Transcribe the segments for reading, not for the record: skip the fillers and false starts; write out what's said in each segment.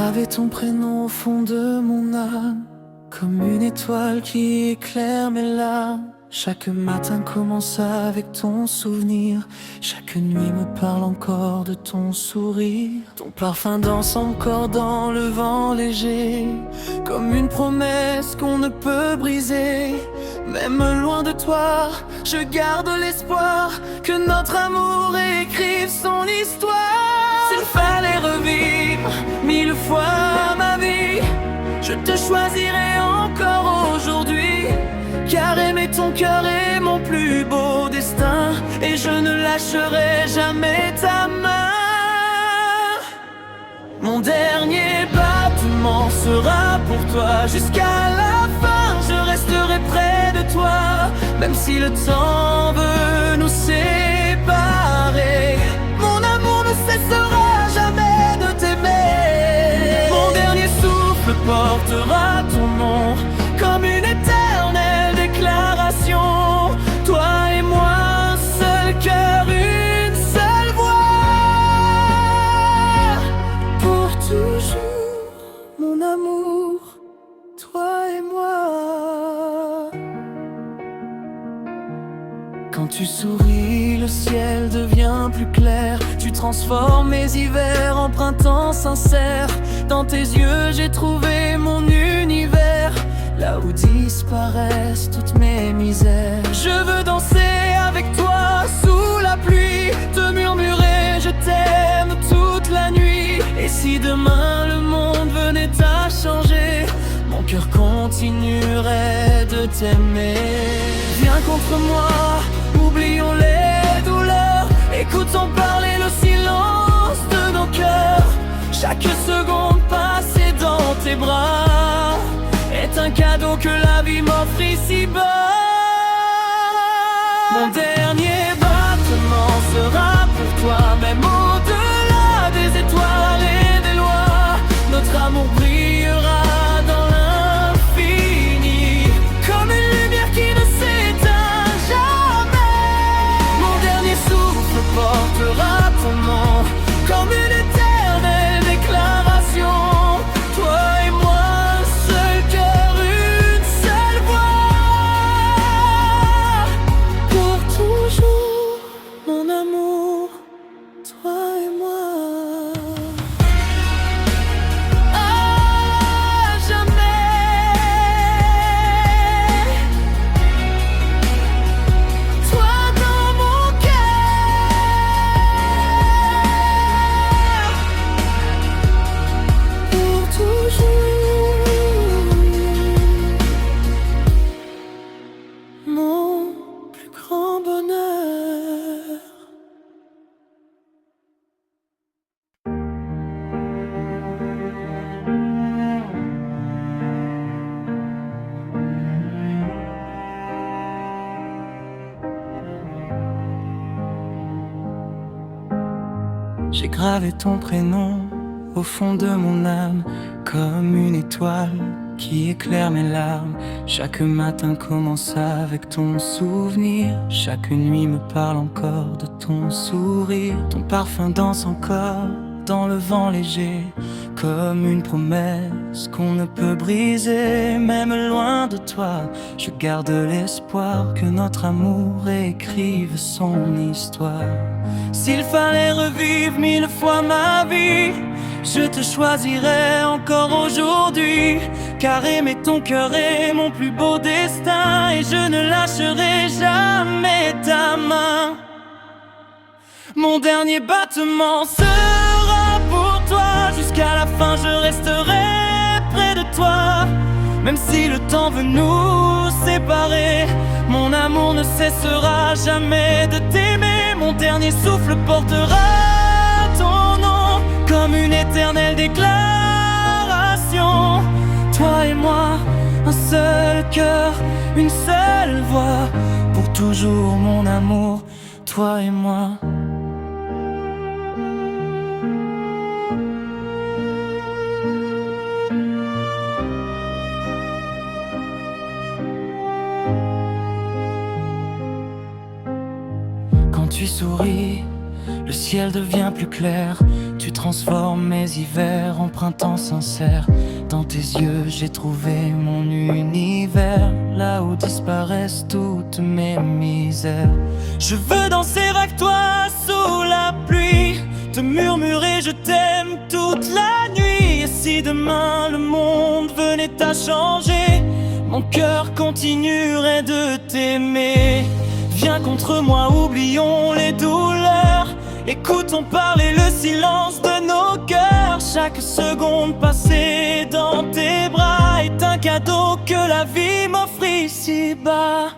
gravé ton prénom au fond de mon âme, comme une étoile qui éclaire mes larmes. Chaque matin commence avec ton souvenir, chaque nuit me parle encore de ton sourire. Ton parfum danse encore dans le vent léger, comme une promesse qu'on ne peut briser. Même loin de toi, je garde l'espoir que notre amour écrive son histoire. S'il fallait revivre 1000 fois ma vie, je te choisirais encore aujourd'hui, car aimer ton cœur est mon plus beau destin, et je ne lâcherai jamais ta main. Mon dernier battement sera pour toi, jusqu'à la fin je resterai près de toi, même si le temps veut nous séparer. Mon amour ne cessera jamais de t'aimer. Mon dernier souffle portera ton nom, comme une éternelle déclaration. Toi et moi, un seul cœur, une seule voix. Pour toujours, mon amour, toi et moi. Quand tu souris, le ciel devient plus clair. Tu transformes mes hivers en printemps sincère. Dans tes yeux, j'ai trouvé mon univers, là où disparaissent toutes mes misères. Je veux danser avec toi sous la pluie, te murmurer je t'aime toute la nuit. Et si demain le monde venait à changer, mon cœur continuerait de t'aimer. Viens contre moi, oublions les douleurs, écoutons parler le silence de nos cœurs. Chaque seconde passée dans tes bras est un cadeau que la vie m'offre ici-bas. Mon dernier battement sera pour toi, même au-delà des étoiles et des lois. Notre amour brillera dans l'infini, comme une lumière qui ne s'éteint jamais. Mon dernier souffle portera ton nom, comme une éternelle déclaration. Toi et moi, un seul cœur, une seule voix. Pour toujours, mon amour, toi et moi. À jamais. Toi dans mon cœur. Pour toujours, mon plus grand bonheur. J'ai gravé ton prénom au fond de mon âme, comme une étoile qui éclaire mes larmes. Chaque matin commence avec ton souvenir, chaque nuit me parle encore de ton sourire. Ton parfum danse encore dans le vent léger, comme une promesse qu'on ne peut briser. Même loin de toi, je garde l'espoir que notre amour écrive son histoire. S'il fallait revivre 1000 fois ma vie, je te choisirais encore aujourd'hui, car aimer ton cœur est mon plus beau destin, et je ne lâcherai jamais ta main. Mon dernier battement sera pour toi, jusqu'à la fin je resterai près de toi, même si le temps veut nous séparer. Mon amour ne cessera jamais de t'aimer. Mon dernier souffle portera ton nom, comme une éternelle déclaration. Toi et moi, un seul cœur, une seule voix. Pour toujours mon amour, toi et moi. Quand tu souris, le ciel devient plus clair. Tu Tu transformes mes hivers en printemps sincère. Dans tes yeux j'ai trouvé mon univers, là où disparaissent toutes mes misères. Je veux danser avec toi sous la pluie, te murmurer je t'aime toute la nuit. Et si demain le monde venait à changer, mon cœur continuerait de t'aimer. Viens contre moi, oublions les douleurs, écoutons parler le silence de nos cœurs. Chaque seconde passée dans tes bras est un cadeau que la vie m'offre ici-bas.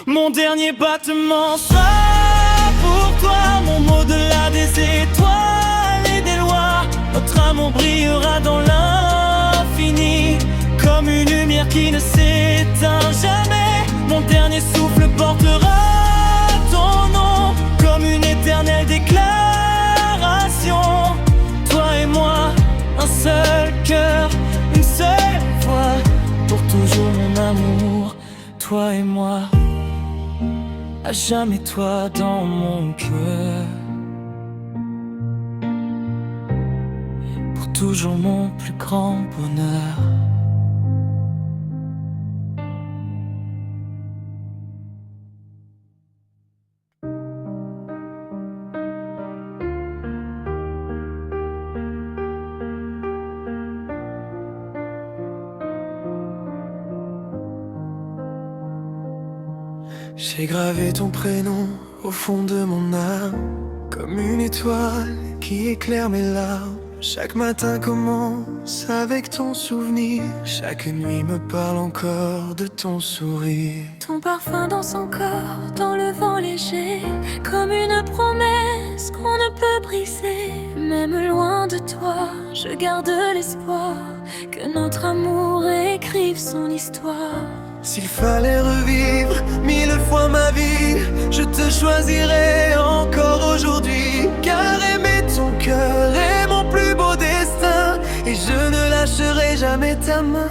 Mon dernier battement sera pour toi, mon au-delà des étoiles et des lois. Notre amour brillera dans l'infini, comme une lumière qui ne s'éteint jamais. Mon dernier souffle portera ton nom, comme une éternelle déclaration. Toi et moi, un seul cœur, une seule voix, pour toujours mon amour. Toi et moi, à jamais toi dans mon cœur, pour toujours mon plus grand bonheur. J'ai gravé ton prénom au fond de mon âme, comme une étoile qui éclaire mes larmes. Chaque matin commence avec ton souvenir, chaque nuit me parle encore de ton sourire. Ton parfum dans son corps, dans le vent léger, comme une promesse qu'on ne peut briser. Même loin de toi, je garde l'espoir que notre amour écrive son histoire. S'il fallait revivre 1000 fois ma vie, je te choisirais encore aujourd'hui. Car aimer ton cœur est mon plus beau destin, et je ne lâcherai jamais ta main.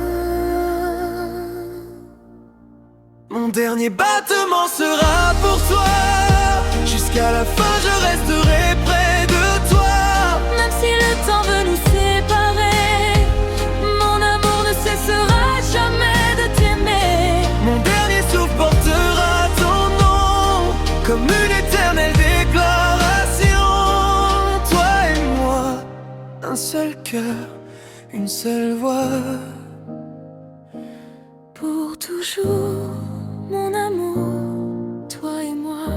Mon dernier battement sera pour toi, jusqu'à la fin je resterai près de toi. Même si le temps veut nous séparer, mon amour ne cessera jamais de t'aimer. Mon dernier souffle portera ton nom, comme une éternelle déclaration. Toi et moi, un seul cœur, une seule voix, pour toujours, mon amour, toi et moi.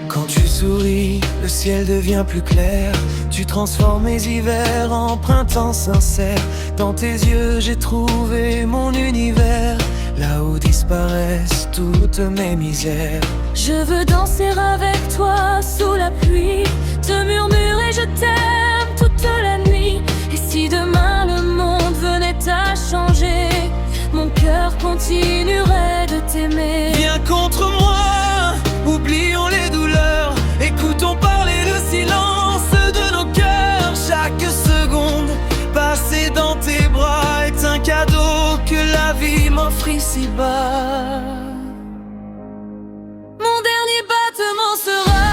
Quand tu souris, le ciel devient plus clair. Tu transformes mes hivers en printemps sincère. Dans tes yeux j'ai trouvé mon univers, là où disparaissent toutes mes misères. Je veux danser avec toi sous la pluie, te murmurer je t'aime toute la nuit. Et si demain le monde venait à changer, mon cœur continuerait de t'aimer. Viens contre moi, oublions les douleurs, écoutons parler le silence de nos cœurs. Chaque seconde passée dans tes bras est un cadeau que la vie m'offre ici-bas. Mon dernier battement sera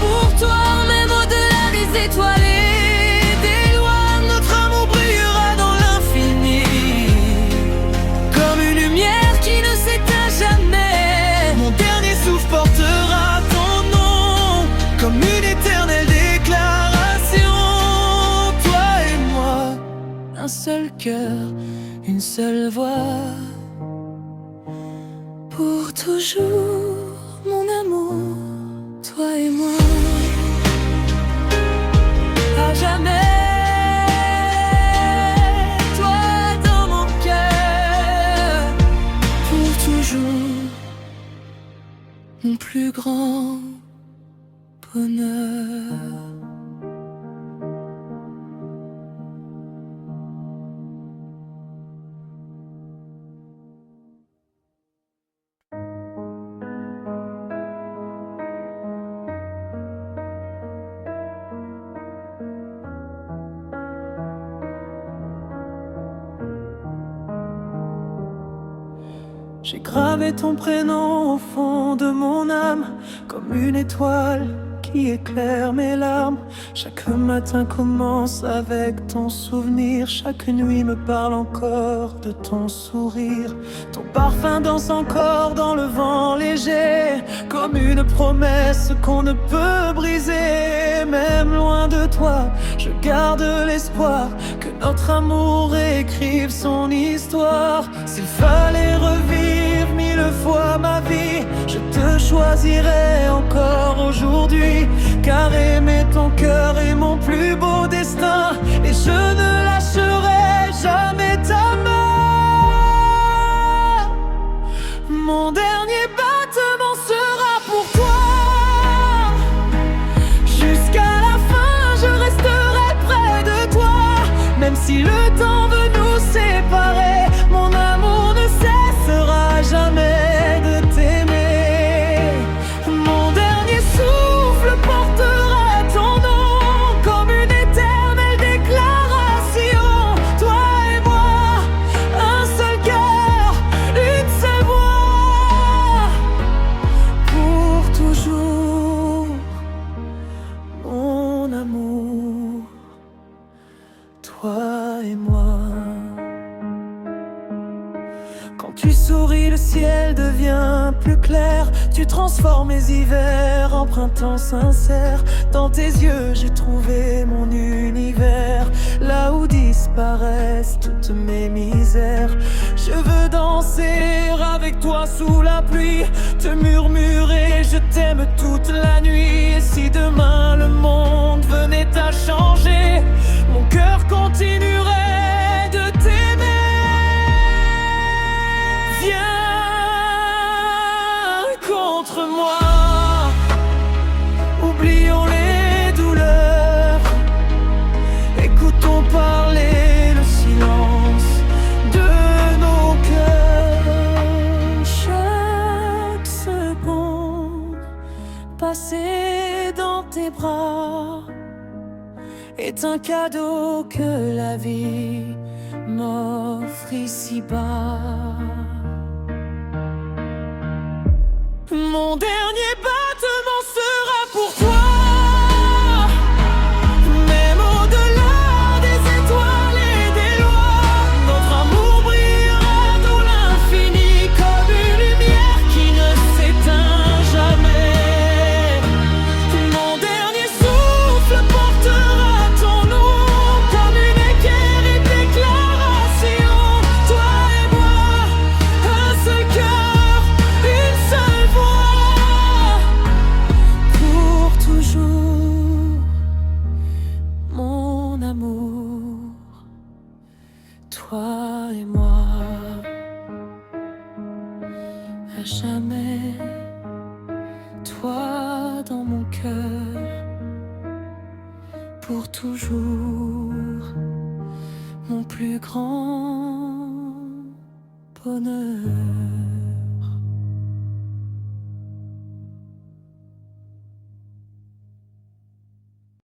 pour toi, même au-delà des étoiles et des lois. Notre amour brillera dans l'infini, comme une lumière qui ne s'éteint jamais. Mon dernier souffle portera ton nom, comme une éternelle déclaration. Toi et moi, un seul cœur, une seule voix, pour toujours, mon amour, toi et moi. à jamais. Toi dans mon cœur, pour toujours, mon plus grand bonheur. J'ai gravé ton prénom au fond de mon âme, comme une étoile qui éclaire mes larmes. Chaque matin commence avec ton souvenir. Chaque nuit me parle encore de ton sourire. Ton parfum danse encore dans le vent léger, comme une promesse qu'on ne peut briser. Même loin de toi, je garde l'espoir que notre amour écrive son histoire. S'il fallait revivre 1000 fois ma vie, je te choisirais encore aujourd'hui. Car aimer ton cœur est mon plus beau destin, et je ne lâcherai jamais ta main. Mon dernier battement sera pour toi. Jusqu'à la fin, je resterai près de toi. Même si le temps veut nous séparer, mon amour ne cessera jamais de t'aimer. Mon dernier souffle portera ton nom, comme une éternelle déclaration. Toi et moi, un seul cœur, une seule voix, pour toujours, mon amour, toi et moi. Quand tu souris, le ciel devient plus clair. Tu transformes mes hivers en printemps sincère. Dans tes yeux, j'ai trouvé mon univers, là où disparaissent toutes mes misères. Je veux danser avec toi sous la pluie, te murmurer je t'aime toute la nuit. Et si demain le monde venait à changer, mon cœur continuerait de t'aimer. Viens contre moi, oublions les douleurs, écoutons parler le silence de nos cœurs. Chaque seconde passée dans tes bras est un cadeau que la vie m'offre ici-bas. Mon dernier battement sera pour toi. Même au-delà des étoiles et des lois, notre amour brillera dans l'infini, comme une lumière qui ne s'éteint jamais. Mon dernier souffle portera ton nom, comme une équerre déclaration. Toi et moi, un seul cœur, une seule voix, pour toujours, mon amour, toi et moi, à jamais, toi dans mon cœur, pour toujours, mon plus grand bonheur.